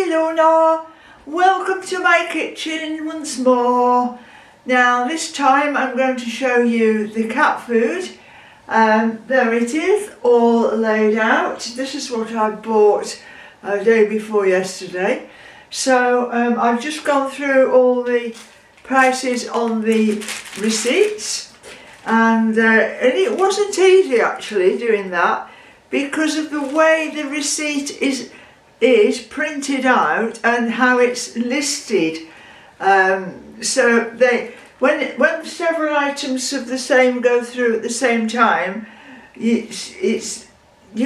Mighty Luna, welcome to my kitchen once more. Now this time I'm going to show you the cat food. There it is, all laid out. This is what I bought a day before yesterday. So I've just gone through all the prices on the receipts, and it wasn't easy actually doing that because of the way the receipt is printed out and how it's listed. So when several items of the same go through at the same time, you've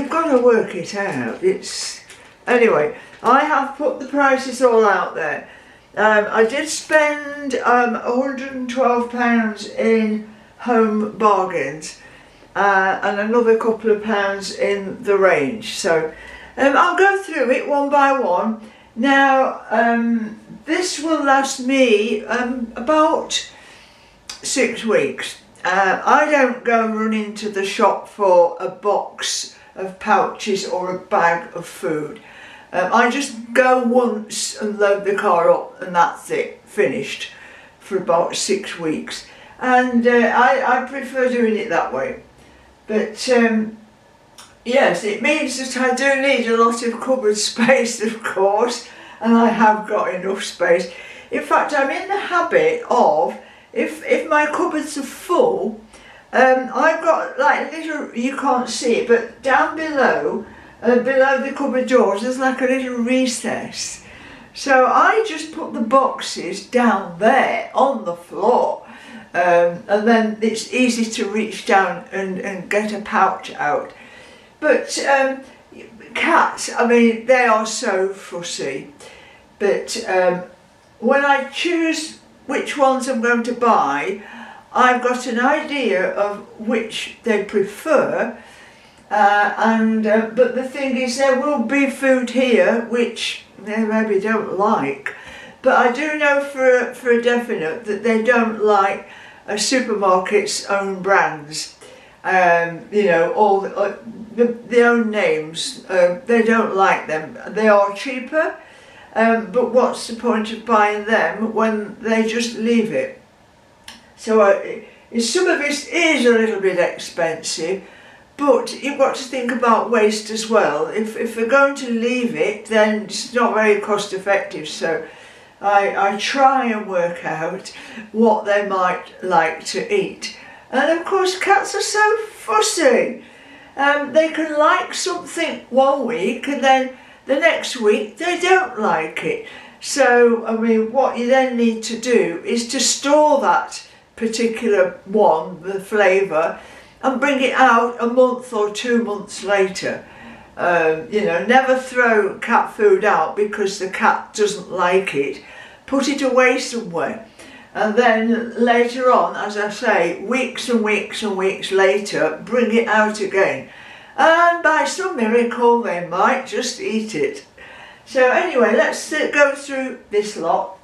got to work it out. Anyway, I have put the prices all out there. I did spend £112 in home bargains and another couple of pounds in the range. So I'll go through it one by one. Now this will last me about 6 weeks. I don't go running to the shop for a box of pouches or a bag of food. I just go once and load the car up and that's it, finished, for about 6 weeks. And I prefer doing it that way. But yes, it means that I do need a lot of cupboard space, of course, and I have got enough space. In fact, I'm in the habit of, if my cupboards are full, I've got like little, you can't see it, but down below the cupboard doors, there's like a little recess. So I just put the boxes down there on the floor. And then it's easy to reach down and get a pouch out. But cats, I mean, they are so fussy. But when I choose which ones I'm going to buy, I've got an idea of which they prefer. But the thing is, there will be food here which they maybe don't like. But I do know for a definite that they don't like a supermarket's own brands. You know, all the own names, they don't like them. They are cheaper, but what's the point of buying them when they just leave it? So some of it is a little bit expensive, but you've got to think about waste as well. If they're going to leave it, then it's not very cost effective. So I try and work out what they might like to eat. And of course, cats are so fussy. They can like something one week and then the next week they don't like it. So, I mean, what you then need to do is to store that particular one, the flavour, and bring it out a month or 2 months later. You know, never throw cat food out because the cat doesn't like it. Put it away somewhere. And then later on, as I say, weeks and weeks and weeks later, bring it out again. And by some miracle, they might just eat it. So anyway, let's go through this lot.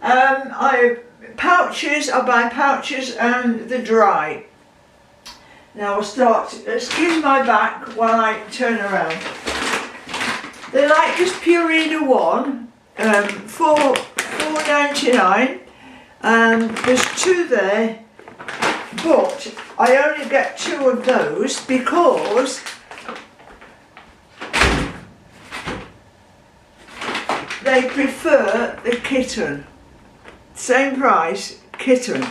I buy pouches and the dry. Now I'll start, excuse my back while I turn around. They like this Purina one, $4.99. There's 2 there, but I only get 2 of those because they prefer the kitten. Same price, kitten.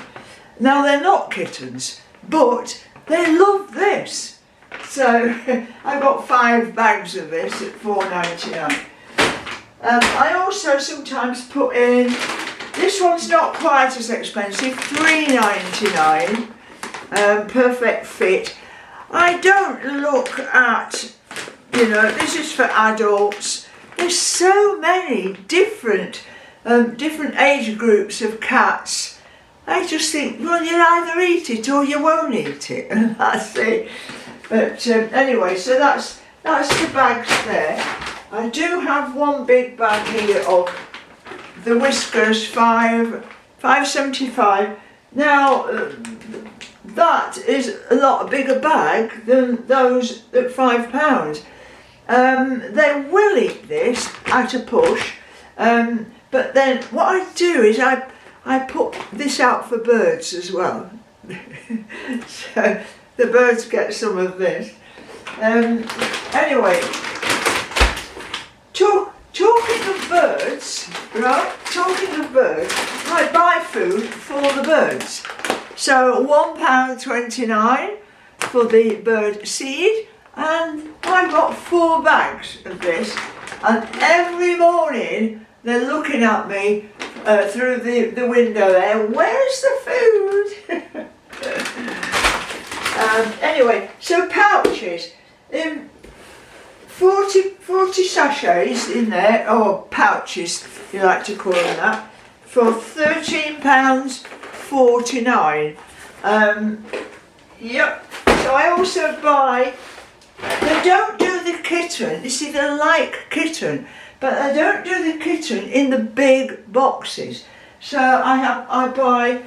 Now they're not kittens, but they love this. So I got 5 bags of this at $4.99. I also sometimes put in, this one's not quite as expensive, $3.99, perfect fit. I don't look at, you know, this is for adults. There's so many different age groups of cats. I just think, well, you'll either eat it or you won't eat it, and that's it. But anyway, so that's the bags there. I do have one big bag here of the Whiskers, $5.75. Now that is a lot bigger bag than those at £5. They will eat this at a push, but then what I do is I put this out for birds as well. So the birds get some of this. Anyway, talking of birds, right? Talking of birds, I buy food for the birds. So £1.29 for the bird seed, and I got 4 bags of this, and every morning they're looking at me through the window there. Where's the food? Anyway, so pouches. 40 sachets in there, or pouches, you like to call them that, for £13.49. Yep. So I also buy. They don't do the kitten. You see, they like kitten, but they don't do the kitten in the big boxes. So I buy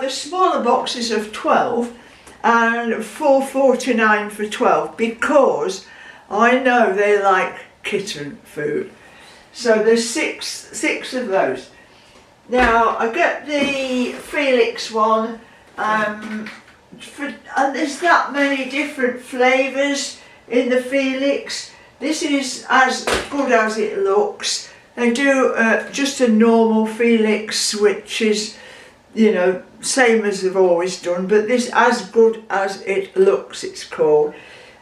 the smaller boxes of 12 and £4.49 for 12, because I know they like kitten food. So there's six of those. Now I get the Felix one, and there's that many different flavours in the Felix. This is as good as it looks. They do just a normal Felix, which is, you know, same as they've always done, but this as good as it looks, it's called.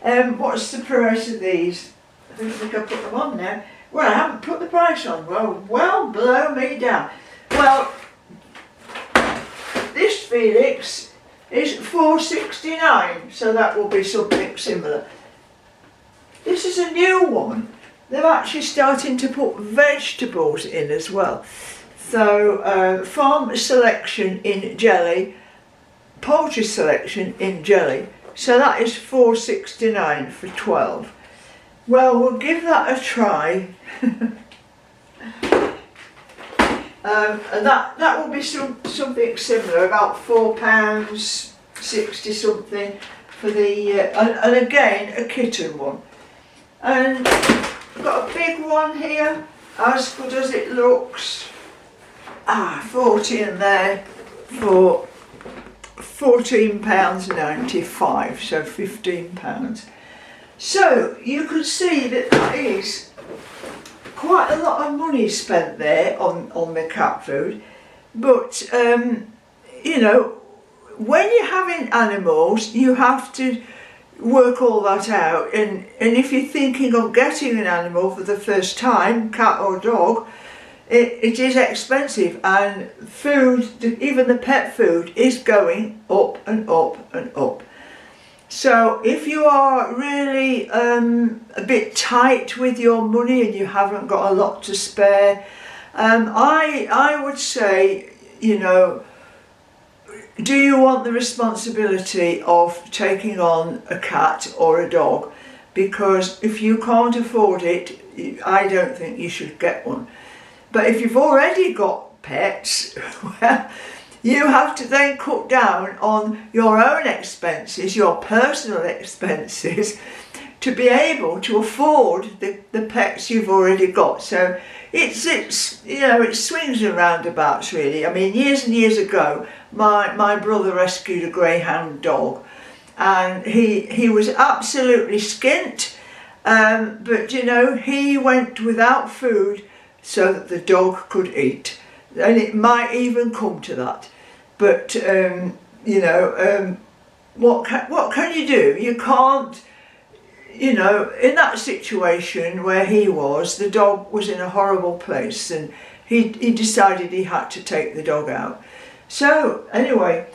What's the price of these? I don't think I put them on now. Well, I haven't put the price on. Well, blow me down. Well, this Felix is £4.69, so that will be something similar. This is a new one. They're actually starting to put vegetables in as well. So farm selection in jelly, poultry selection in jelly. So that is £4.69 for 12. Well, we'll give that a try. And that will be something similar, about £4.60 something for the, and again a kitten one. And I've got a big one here, as good as it looks. 40 in there for £14.95, so £15. So you can see that is quite a lot of money spent there on the cat food. But you know, when you're having animals, you have to work all that out, and if you're thinking of getting an animal for the first time, cat or dog, it is expensive, and food, even the pet food, is going up and up and up. So if you are really a bit tight with your money and you haven't got a lot to spare, I would say, you know, do you want the responsibility of taking on a cat or a dog? Because if you can't afford it, I don't think you should get one. But if you've already got pets, well, you have to then cut down on your own expenses, your personal expenses, to be able to afford the pets you've already got. So it's you know, it swings and roundabouts really. I mean, years and years ago, my brother rescued a greyhound dog, and he was absolutely skint, but you know, he went without food so that the dog could eat, and it might even come to that. But you know, what can you do? You can't, you know, in that situation where he was, the dog was in a horrible place, and he decided he had to take the dog out. So anyway,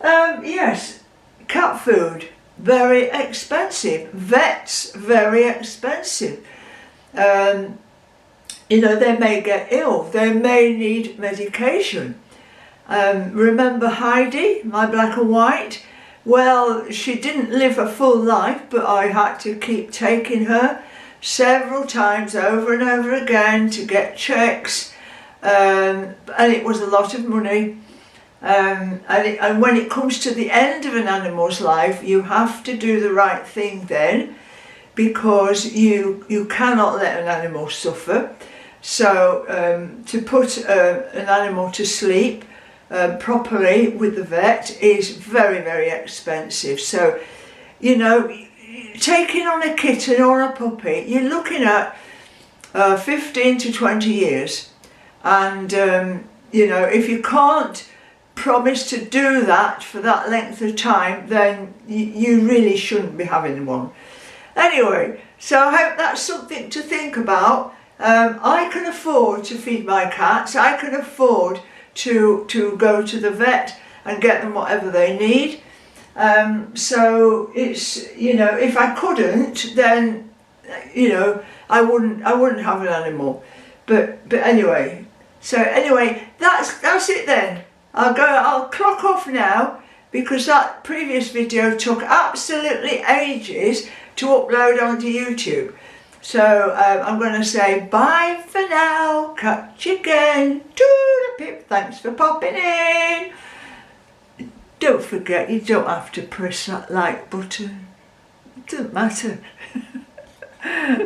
yes, cat food, very expensive. Vets, very expensive. You know, they may get ill, they may need medication. Remember Heidi, my black and white? Well, she didn't live a full life, but I had to keep taking her several times over and over again to get checks, and it was a lot of money. And when it comes to the end of an animal's life, you have to do the right thing then. because you cannot let an animal suffer. So to put an animal to sleep properly with the vet is very, very expensive. So, you know, taking on a kitten or a puppy, you're looking at 15 to 20 years. And, you know, if you can't promise to do that for that length of time, then you really shouldn't be having one. Anyway, so I hope that's something to think about. I can afford to feed my cats. I can afford to go to the vet and get them whatever they need. So it's, you know, if I couldn't, then, you know, I wouldn't have an animal. But anyway, so anyway, that's it then. I'll clock off now, because that previous video took absolutely ages to upload onto YouTube. So I'm going to say bye for now. Catch you again. Toodle pip. Thanks for popping in. Don't forget, you don't have to press that like button. It doesn't matter.